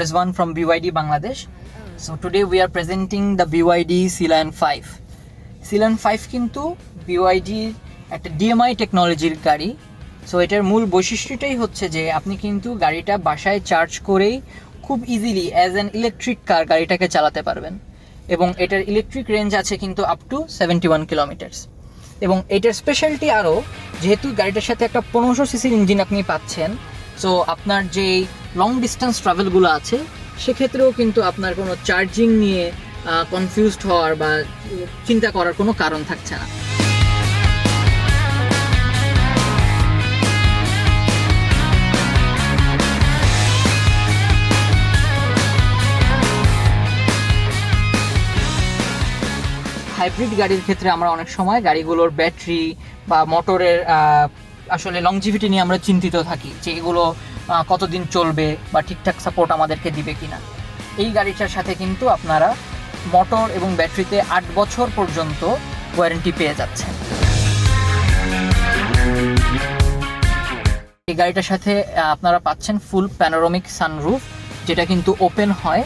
Rizwan from BYD Bangladesh. So today we are presenting the BYD Sealand 5. Sealand 5 কিন্তু BYD একটা DMI টেকনোলজির গাড়ি। So এটার মূল বৈশিষ্ট্যটাই হচ্ছে যে আপনি কিন্তু গাড়িটা বাসায় চার্জ করেই খুব ইজিলি অ্যাজ অ্যান ইলেকট্রিক কার গাড়িটাকে চালাতে পারবেন, এবং এটার ইলেকট্রিক রেঞ্জ আছে কিন্তু আপ টু 71 কিলোমিটার্স। এবং এটার স্পেশালিটি আরও, যেহেতু গাড়িটার সাথে একটা 1500 সিসির ইঞ্জিন আপনি পাচ্ছেন, সো আপনার যে লং ডিস্টেন্স ট্রাভেলগুলো আছে সেক্ষেত্রেও কিন্তু আপনার কোনো চার্জিং নিয়ে কনফিউজড হওয়ার বা চিন্তা করার কোনো কারণ থাকছে না। হাইব্রিড গাড়ির ক্ষেত্রে আমরা অনেক সময় গাড়িগুলোর ব্যাটারি বা মোটরের আসলে লংজিভিটি নিয়ে আমরা চিন্তিত থাকি যে এগুলো কতদিন চলবে বা ঠিকঠাক সাপোর্ট আমাদেরকে দিবে কিনা। এই গাড়িটার সাথে কিন্তু আপনারা মোটর এবং ব্যাটারিতে 8 বছর পর্যন্ত ওয়ারেন্টি পেয়ে যাচ্ছেন। এই গাড়িটার সাথে আপনারা পাচ্ছেন ফুল প্যানোরামিক সানরুফ, যেটা কিন্তু ওপেন হয়।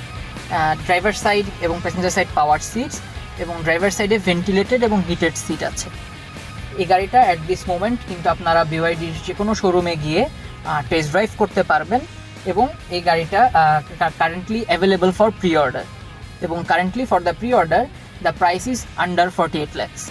ড্রাইভার সাইড এবং প্যাসেঞ্জার সাইড পাওয়ার সিটস, এবং ড্রাইভার সাইডে ভেন্টিলেটেড এবং হিটেড সিট আছে। এই গাড়িটা অ্যাট দিস মোমেন্ট কিন্তু আপনারা বিওয়াইডির যে কোনো শোরুমে গিয়ে টেস্ট ড্রাইভ করতে পারবেন, এবং এই গাড়িটা currently available for pre order, এবং currently for the pre order the price is under 48 lakhs।